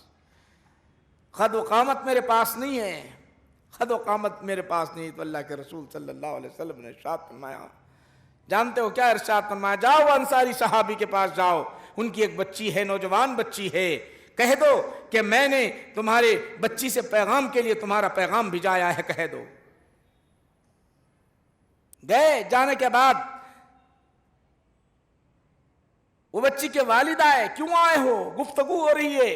قد و قامت میرے پاس نہیں ہے، قد و قامت میرے پاس نہیں. تو اللہ کے رسول صلی اللہ علیہ وسلم نے ارشاد فرمایا، جانتے ہو کیا ارشاد فرمایا؟ جاؤ انصاری صحابی کے پاس جاؤ، ان کی ایک بچی ہے، نوجوان بچی ہے، کہہ دو کہ میں نے تمہارے بچی سے پیغام کے لیے تمہارا پیغام بھیجایا ہے، کہہ دو. گئے. جانے کے بعد وہ بچی کے والد آئے. کیوں آئے ہو؟ گفتگو ہو رہی ہے.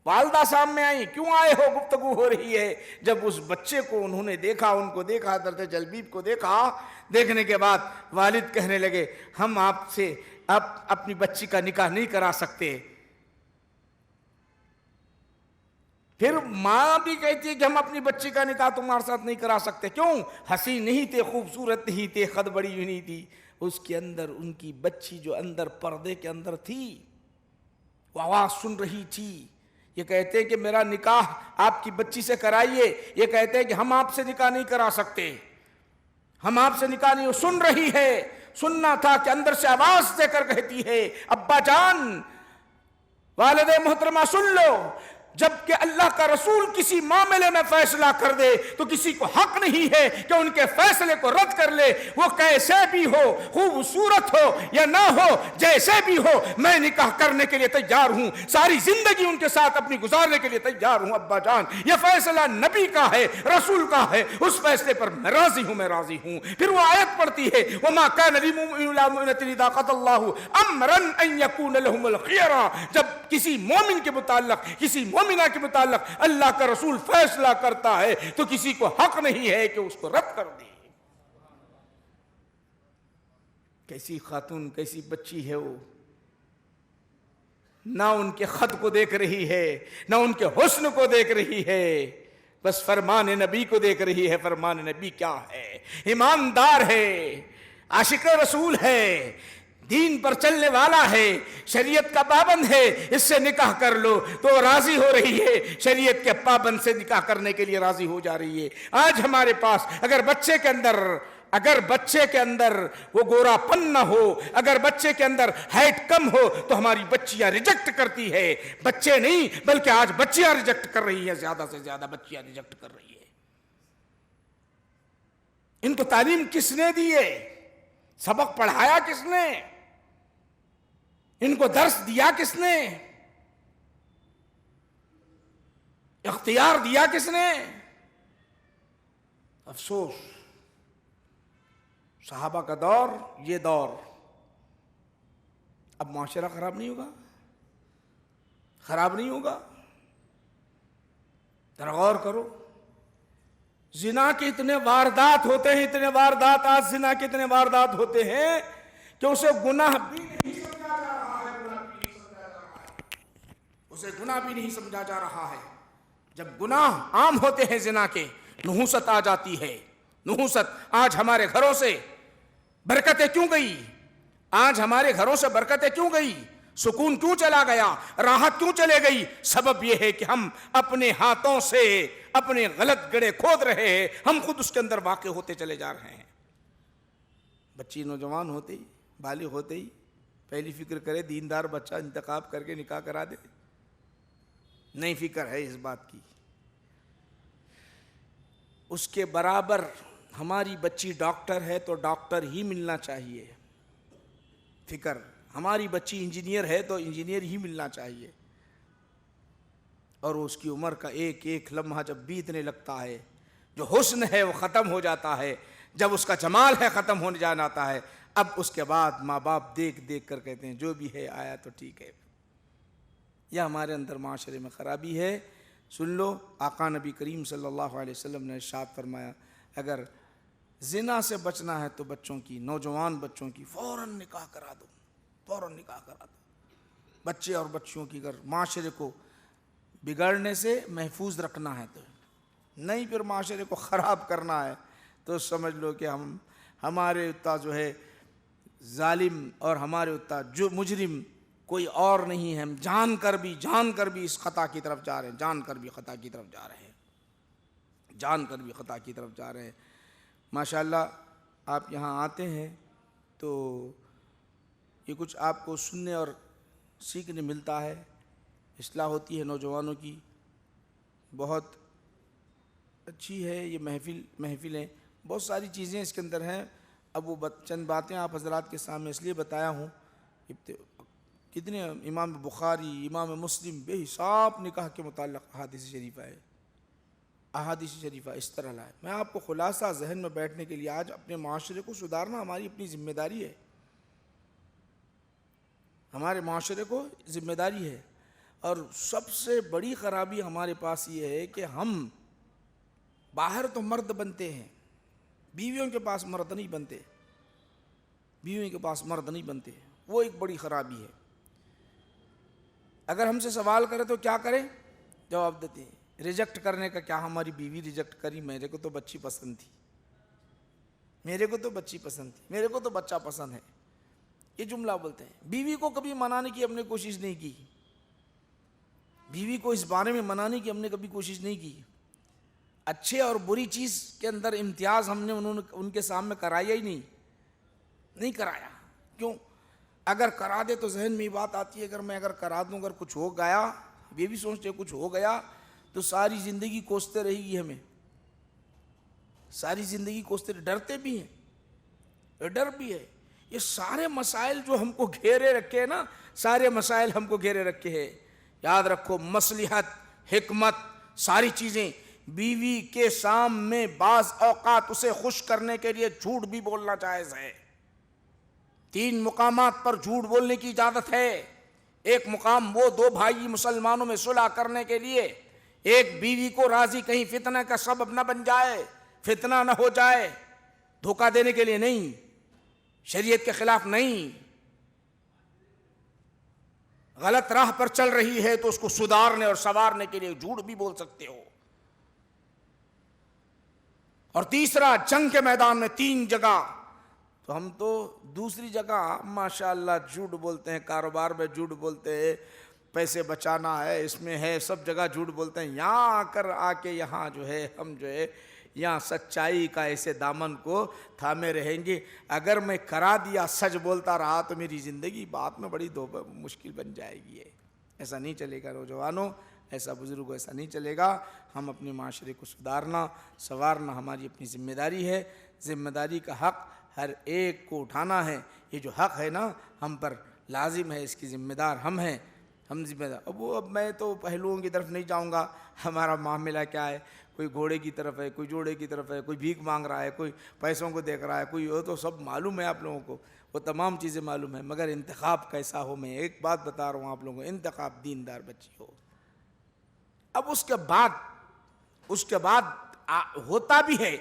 والدہ سامنے آئی، کیوں آئے ہو؟ گفتگو ہو رہی ہے. جب اس بچے کو انہوں نے دیکھا، ان کو دیکھا، حضرت جلبیب کو دیکھا، دیکھنے کے بعد والد کہنے لگے ہم آپ سے اپنی بچی کا نکاح نہیں کرا سکتے. پھر ماں بھی کہتی ہے کہ ہم اپنی بچی کا نکاح تمہارے ساتھ نہیں کرا سکتے. کیوں؟ حسین نہیں تھے، خوبصورت نہیں تھے، قد بڑی بھی نہیں تھی. اس کے اندر ان کی بچی جو اندر پردے کے اندر تھی وہ آواز سن رہی تھی. یہ کہتے ہیں کہ میرا نکاح آپ کی بچی سے کرائیے. یہ کہتے ہیں کہ ہم آپ سے نکاح نہیں کرا سکتے، ہم آپ سے نکاح نہیں. سن رہی ہے. سننا تھا کہ اندر سے آواز دے کر کہتی ہے ابا جان، والد محترمہ سن لو، جب کہ اللہ کا رسول کسی معاملے میں فیصلہ کر دے تو کسی کو حق نہیں ہے کہ ان کے فیصلے کو رد کر لے. وہ کیسے بھی ہو، خوبصورت ہو یا نہ ہو، جیسے بھی ہو، میں نکاح کرنے کے لیے تیار ہوں، ساری زندگی ان کے ساتھ اپنی گزارنے کے لیے تیار ہوں. ابا جان یہ فیصلہ نبی کا ہے، رسول کا ہے، اس فیصلے پر میں راضی ہوں، میں راضی ہوں. پھر وہ آیت پڑھتی ہے وَمَا كَانَ لِمُؤْمِنٍ وَلَا مُؤْمِنَةٍ إِذَا قَضَى اللَّهُ أَمْرًا أَن يَكُونَ لَهُمُ الْخِيَرَةُ. جب کسی مومن کے متعلق، کسی مومنہ کے متعلق اللہ کا رسول فیصلہ کرتا ہے تو کسی کو حق نہیں ہے کہ اس کو رد کر دے. کیسی خاتون، کیسی بچی ہے وہ. نہ ان کے خط کو دیکھ رہی ہے، نہ ان کے حسن کو دیکھ رہی ہے، بس فرمان نبی کو دیکھ رہی ہے. فرمان نبی کیا ہے؟ ایماندار ہے، عاشق رسول ہے، دین پر چلنے والا ہے، شریعت کا پابند ہے، اس سے نکاح کر لو. تو راضی ہو رہی ہے، شریعت کے پابند سے نکاح کرنے کے لیے راضی ہو جا رہی ہے. آج ہمارے پاس اگر بچے کے اندر وہ گورا پن نہ ہو، اگر بچے کے اندر ہائٹ کم ہو تو ہماری بچیاں ریجیکٹ کرتی ہے. بچے نہیں بلکہ آج بچیاں ریجیکٹ کر رہی ہیں، زیادہ سے زیادہ بچیاں ریجیکٹ کر رہی ہے. ان کو تعلیم کس نے دی ہے؟ سبق پڑھایا کس نے؟ ان کو درس دیا کس نے؟ اختیار دیا کس نے؟ افسوس، صحابہ کا دور یہ دور. اب معاشرہ خراب نہیں ہوگا؟ خراب نہیں ہوگا؟ ذرا غور کرو. زنا کے اتنے واردات ہوتے ہیں، اتنے واردات، آج زنا کے اتنے واردات ہوتے ہیں کہ اسے گناہ بھی نہیں سمجھا جا رہا ہے، اسے گناہ بھی نہیں سمجھا جا رہا ہے. جب گناہ عام ہوتے ہیں زنا کے، نحوست آ جاتی ہے. نحوست. آج ہمارے گھروں سے برکتیں کیوں گئی؟ آج ہمارے گھروں سے برکتیں کیوں گئی؟ سکون کیوں چلا گیا, راحت کیوں چلے گئی؟ سبب یہ ہے کہ ہم اپنے ہاتھوں سے اپنے غلط گڑھے کھود رہے ہیں, ہم خود اس کے اندر واقع ہوتے چلے جا رہے ہیں. بچی نوجوان ہوتے ہی, بالغ ہوتے ہی پہلی فکر کرے دیندار بچہ انتخاب کر کے نکاح کرا دے, نہیں فکر ہے اس بات کی. اس کے برابر ہماری بچی ڈاکٹر ہے تو ڈاکٹر ہی ملنا چاہیے فکر, ہماری بچی انجینئر ہے تو انجینئر ہی ملنا چاہیے. اور اس کی عمر کا ایک ایک لمحہ جب بیتنے لگتا ہے, جو حسن ہے وہ ختم ہو جاتا ہے, جب اس کا جمال ہے ختم ہونے جانا آتا ہے, اب اس کے بعد ماں باپ دیکھ دیکھ کر کہتے ہیں جو بھی ہے آیا تو ٹھیک ہے. یہ ہمارے اندر معاشرے میں خرابی ہے. سن لو, آقا نبی کریم صلی اللہ علیہ وسلم نے ارشاد فرمایا, اگر زنا سے بچنا ہے تو بچوں کی, نوجوان بچوں کی فوراً نکاح کرا دو, فوراً نکاح کرا دو. بچے اور بچیوں کی اگر معاشرے کو بگڑنے سے محفوظ رکھنا ہے تو, نہیں پھر معاشرے کو خراب کرنا ہے تو سمجھ لو کہ ہمارے اتنا جو ہے ظالم اور ہمارے اتنا جو مجرم کوئی اور نہیں ہے. ہم جان کر بھی اس خطا کی طرف جا رہے ہیں, جان کر بھی خطا کی طرف جا رہے ہیں, جان کر بھی خطا کی طرف جا رہے ہیں. ماشاءاللہ آپ یہاں آتے ہیں تو یہ کچھ آپ کو سننے اور سیکھنے ملتا ہے, اصلاح ہوتی ہے نوجوانوں کی, بہت اچھی ہے یہ محفلیں, بہت ساری چیزیں اس کے اندر ہیں. اب وہ چند باتیں آپ حضرات کے سامنے اس لیے بتایا ہوں, کتنے امام بخاری, امام مسلم بے حساب نکاح کے متعلق احادیث شریفہ ہے, احادیث شریفہ اس طرح لائے. میں آپ کو خلاصہ ذہن میں بیٹھنے کے لیے, آج اپنے معاشرے کو سدھارنا ہماری اپنی ذمہ داری ہے, ہمارے معاشرے کو ذمہ داری ہے. اور سب سے بڑی خرابی ہمارے پاس یہ ہے کہ ہم باہر تو مرد بنتے ہیں, بیویوں کے پاس مرد نہیں بنتے, بیویوں کے پاس مرد نہیں بنتے. وہ ایک بڑی خرابی ہے. اگر ہم سے سوال کرے تو کیا کریں, جواب دیتے ہیں ریجیکٹ کرنے کا. کیا ہماری بیوی ریجیکٹ کری, میرے کو تو بچی پسند تھی, میرے کو تو بچی پسند تھی, میرے کو تو بچہ پسند ہے, یہ جملہ بولتے ہیں. بیوی کو کبھی منانے کی ہم نے کوشش نہیں کی, بیوی کو اس بارے میں منانے کی ہم نے کبھی کوشش نہیں کی. اچھے اور بری چیز کے اندر امتیاز ہم نے ان کے سامنے کرایا ہی نہیں کرایا. کیوں؟ اگر کرا دے تو ذہن میں یہ بات آتی ہے, اگر کرا دوں, اگر کچھ ہو گیا, یہ بھی سوچتے کچھ ہو گیا تو ساری زندگی کوستے رہے گی ہمیں, ساری زندگی کوستے. ڈرتے بھی ہیں, ڈر بھی ہے. یہ سارے مسائل جو ہم کو گھیرے رکھے ہیں نا, سارے مسائل ہم کو گھیرے رکھے ہیں. یاد رکھو, مصلحت, حکمت, ساری چیزیں. بیوی کے سامنے بعض اوقات اسے خوش کرنے کے لیے جھوٹ بھی بولنا جائز ہے. 3 مقامات پر جھوٹ بولنے کی اجازت ہے. ایک مقام وہ 2 بھائی مسلمانوں میں صلح کرنے کے لیے, ایک بیوی کو راضی, کہیں فتنہ کا سبب نہ بن جائے, فتنہ نہ ہو جائے, دھوکہ دینے کے لیے نہیں, شریعت کے خلاف نہیں. غلط راہ پر چل رہی ہے تو اس کو سدھارنے اور سنوارنے کے لیے جھوٹ بھی بول سکتے ہو. اور تیسرا, جنگ کے میدان میں 3 جگہ, تو ہم تو دوسری جگہ ماشاءاللہ جھوٹ بولتے ہیں, کاروبار میں جھوٹ بولتے ہیں, پیسے بچانا ہے اس میں ہے, سب جگہ جھوٹ بولتے ہیں. یہاں آ کے یہاں جو ہے ہم جو ہے یہاں سچائی کا ایسے دامن کو تھامے رہیں گے. اگر میں کرا دیا, سچ بولتا رہا تو میری زندگی بعد میں بڑی مشکل بن جائے گی. ایسا نہیں چلے گا نوجوانوں, ایسا بزرگوں, ایسا نہیں چلے گا. ہم اپنے معاشرے کو سدھارنا, سنوارنا ہماری اپنی ذمہ داری ہے. ذمہ داری کا حق ہر ایک کو اٹھانا ہے. یہ جو حق ہے نا ہم پر لازم ہے, اس کی ذمہ دار ہم ہیں, ہم ذمہ دار. اب میں تو پہلوؤں کی طرف نہیں جاؤں گا, ہمارا معاملہ کیا ہے, کوئی گھوڑے کی طرف ہے, کوئی جوڑے کی طرف ہے, کوئی بھیک مانگ رہا ہے, کوئی پیسوں کو دیکھ رہا ہے, کوئی, وہ تو سب معلوم ہے آپ لوگوں کو, وہ تمام چیزیں معلوم ہیں. مگر انتخاب کیسا ہو, میں ایک بات بتا رہا ہوں آپ لوگوں کو, انتخاب دیندار بچی ہو. اب اس کے بعد ہوتا بھی ہے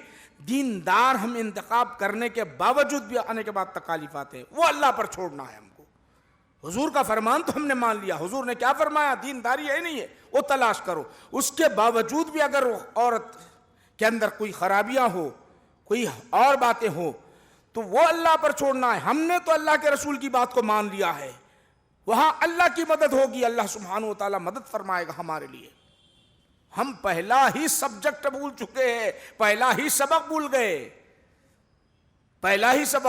دیندار, ہم انتخاب کرنے کے باوجود بھی آنے کے بعد تکالیف آتے ہیں, وہ اللہ پر چھوڑنا ہے ہم کو. حضور کا فرمان تو ہم نے مان لیا, حضور نے کیا فرمایا, دینداری ہے نہیں ہے, وہ تلاش کرو. اس کے باوجود بھی اگر عورت کے اندر کوئی خرابیاں ہو, کوئی اور باتیں ہوں, تو وہ اللہ پر چھوڑنا ہے. ہم نے تو اللہ کے رسول کی بات کو مان لیا ہے, وہاں اللہ کی مدد ہوگی، اللہ سبحانہ و تعالیٰ مدد فرمائے گا ہمارے لیے۔ ہم پہلا ہی سبجیکٹ بھول چکے ہیں، پہلا ہی سبق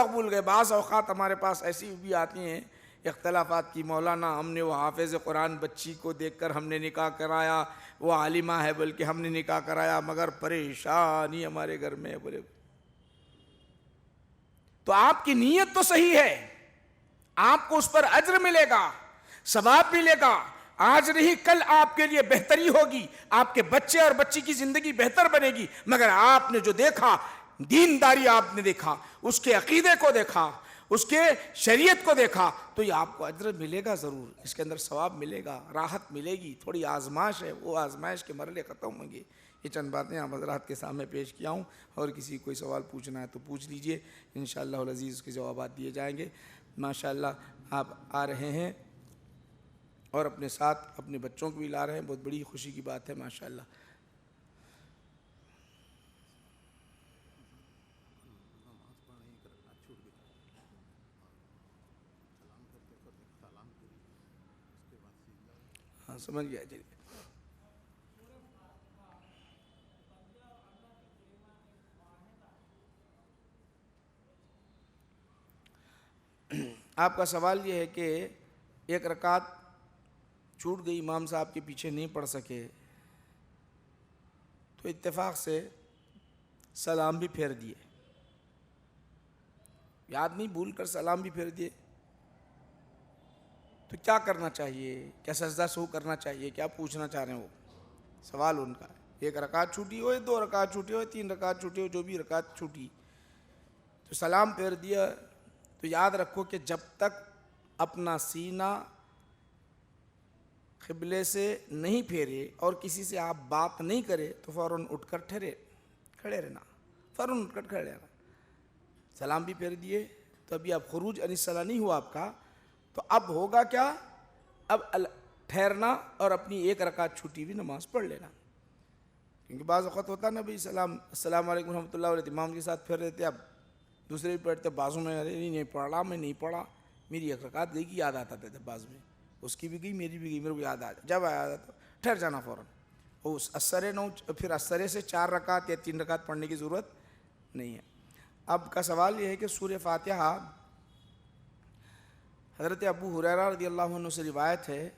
بھول گئے، بعض اوقات ہمارے پاس ایسی بھی آتی ہیں اختلافات کی، مولانا ہم نے وہ حافظ قرآن بچی کو دیکھ کر ہم نے نکاح کرایا، وہ عالمہ ہے بلکہ ہم نے نکاح کرایا، مگر پریشانی ہمارے گھر میں ہے۔ بولے تو آپ کی نیت تو صحیح ہے، آپ کو اس پر اجر ملے گا، ثواب ملے گا، آج نہیں کل آپ کے لیے بہتری ہوگی، آپ کے بچے اور بچی کی زندگی بہتر بنے گی، مگر آپ نے جو دیکھا، دینداری آپ نے دیکھا، اس کے عقیدے کو دیکھا، اس کے شریعت کو دیکھا، تو یہ آپ کو اجر ملے گا ضرور، اس کے اندر ثواب ملے گا، راحت ملے گی، تھوڑی آزمائش ہے، وہ آزمائش کے مرحلے ختم ہوں گے۔ یہ چند باتیں آپ حضرات کے سامنے پیش کیا ہوں، اور کسی کوئی سوال پوچھنا ہے تو پوچھ لیجئے، انشاءاللہ العزیز اس کے جوابات دیے جائیں گے۔ ماشاءاللہ آپ آ رہے ہیں اور اپنے ساتھ اپنے بچوں کو بھی لا رہے ہیں، بہت بڑی خوشی کی بات ہے ماشاءاللہ۔ ہاں سمجھ گیا، چلیے۔ آپ کا سوال یہ ہے کہ ایک رکعت چھوٹ گئی، امام صاحب کے پیچھے نہیں پڑھ سکے، تو اتفاق سے سلام بھی پھیر دیے، یاد نہیں، بھول کر سلام بھی پھیر دیے، تو کیا کرنا چاہیے؟ کیا سجدہ سہو کرنا چاہیے؟ کیا پوچھنا چاہ رہے ہیں وہ؟ سوال ان کا ہے، ایک رکعت چھوٹی ہو، 2 رکعت چھوٹی ہو، 3 رکعت چھوٹی ہو، جو بھی رکعت چھوٹی، تو سلام پھیر دیا، تو یاد رکھو کہ جب تک اپنا سینہ قبلے سے نہیں پھیرے اور کسی سے آپ بات نہیں کرے تو فوراً اٹھ کر کھڑے رہنا، فوراً اٹھ کر کھڑے رہنا۔ سلام بھی پھیر دیے، تو ابھی اب خروج عن الصلاۃ نہیں ہوا آپ کا، تو اب ہوگا کیا؟ اب ٹھہرنا اور اپنی 1 رکعت چھوٹی ہوئی نماز پڑھ لینا، کیونکہ بعض وقت ہوتا نا بھائی السلام علیکم ورحمۃ اللہ علیہ، امام کے ساتھ پھر رہتے، اب دوسرے بھی پڑھتے، بازوں میں نہیں پڑھ رہا، میں نہیں پڑھا، میری 1 رکعت گئی کی یاد آتا تھا، بعض میں اس کی بھی گئی، میری بھی گئی، میرے کو یاد آ جائے، جب آیا تو ٹھہر جانا فوراً، اور اس پھر اثرے سے 4 رکعت یا 3 رکعت پڑھنے کی ضرورت نہیں ہے۔ اب کا سوال یہ ہے کہ سورہ فاتحہ، حضرت ابو ہریرہ رضی اللہ عنہ سے روایت ہے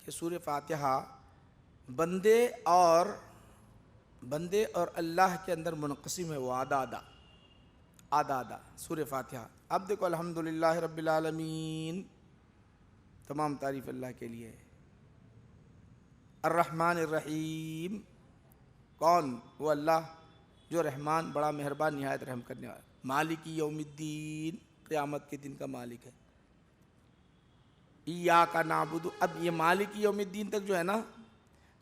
کہ سورہ فاتحہ بندے اور اللہ کے اندر منقسم ہے، وہ آدھا سورہ فاتحہ۔ اب دیکھو، الحمدللہ رب العالمین، تمام تعریف اللہ کے لیے، الرحمن الرحیم، کون؟ وہ اللہ جو رحمان، بڑا مہربان، نہایت رحم کرنے والا، مالک یوم الدین، قیامت کے دن کا مالک ہے، ایاک نعبد، اب یہ مالک یوم الدین تک جو ہے نا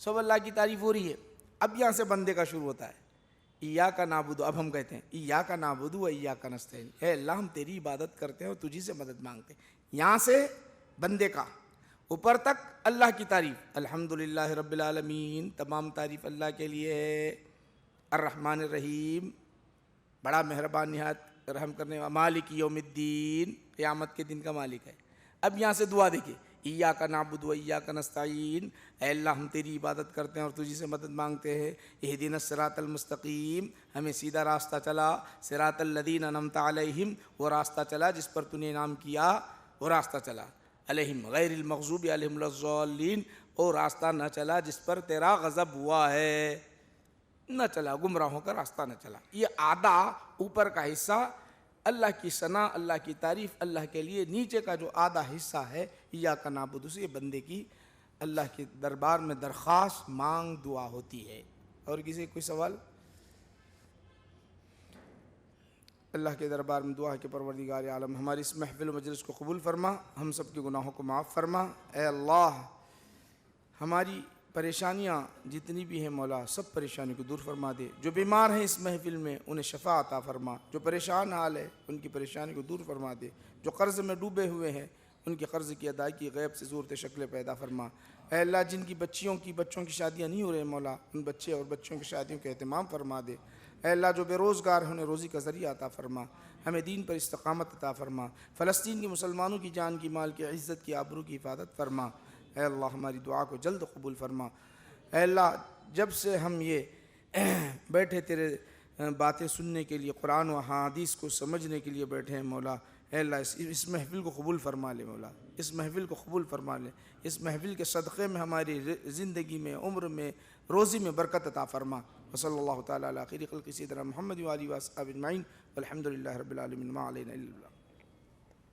سب اللہ کی تعریف ہو رہی ہے، اب یہاں سے بندے کا شروع ہوتا ہے، ایاک نعبد، اب ہم کہتے ہیں ایاک نعبد و ایاک نستعین، اے اللہ ہم تیری عبادت کرتے ہیں اور تجھی سے مدد مانگتے ہیں، یہاں سے بندے کا، اوپر تک اللہ کی تعریف، الحمدللہ رب العالمین، تمام تعریف اللہ کے لیے ہے، الرحمن الرحیم، بڑا مہربان نہایت رحم کرنے والا، مالک یوم الدین، قیامت کے دن کا مالک ہے۔ اب یہاں سے دعا دیکھیں، ایاک نعبد و ایاک نستعین، اے اللہ ہم تیری عبادت کرتے ہیں اور تجھی سے مدد مانگتے ہیں، اہدنا الصراط المستقیم، ہمیں سیدھا راستہ چلا، صراط الذین انعمت علیہم، وہ راستہ چلا جس پر تو نے انعام کیا، وہ راستہ چلا، علیہم غیر المغضوب علیہم ولا الضالین، وہ راستہ نہ چلا جس پر تیرا غضب ہوا ہے، نہ چلا، گمراہوں کا راستہ نہ چلا۔ یہ آدھا اوپر کا حصہ اللہ کی ثنا، اللہ کی تعریف اللہ کے لیے، نیچے کا جو آدھا حصہ ہے ایاک نعبد، سے بندے کی اللہ کے دربار میں درخواست، مانگ، دعا ہوتی ہے۔ اور کسی کوئی سوال؟ اللہ کے دربار میں دعا ہے کہ پروردگار عالم ہماری اس محفل و مجلس کو قبول فرما، ہم سب کے گناہوں کو معاف فرما، اے اللہ ہماری پریشانیاں جتنی بھی ہیں مولا، سب پریشانیوں کو دور فرما دے، جو بیمار ہیں اس محفل میں انہیں شفا عطا فرما، جو پریشان حال ہے ان کی پریشانی کو دور فرما دے، جو قرض میں ڈوبے ہوئے ہیں ان کے قرض کی ادائیگی غیب سے صورت شکل پیدا فرما، اے اللہ جن کی بچوں کی شادیاں نہیں ہو رہے مولا، ان بچے اور بچوں کی شادیوں کے اہتمام فرما دے، اے اللہ جو بے روزگار ہیں انہیں روزی کا ذریعہ عطا فرما، ہمیں دین پر استقامت عطا فرما، فلسطین کے مسلمانوں کی جان کی مال کی عزت کی آبرو کی حفاظت فرما۔ اے اللہ ہماری دعا کو جلد قبول فرما۔ اے اللہ جب سے ہم یہ بیٹھے تیرے باتیں سننے کے لیے، قرآن و حدیث کو سمجھنے کے لیے بیٹھے ہیں مولا، اے اللہ اس محفل کو قبول فرما لے مولا، اس محفل کو قبول فرما لے، اس محفل کے صدقے میں ہماری زندگی میں، عمر میں، روزی میں برکت عطا فرما۔ وصلی اللہ تعالیٰ علی خیر خلق سیدنا محمد و آلہ و اصحابہ اجمعین، والحمد للہ رب العالمین، ما علینا الا البلاغ۔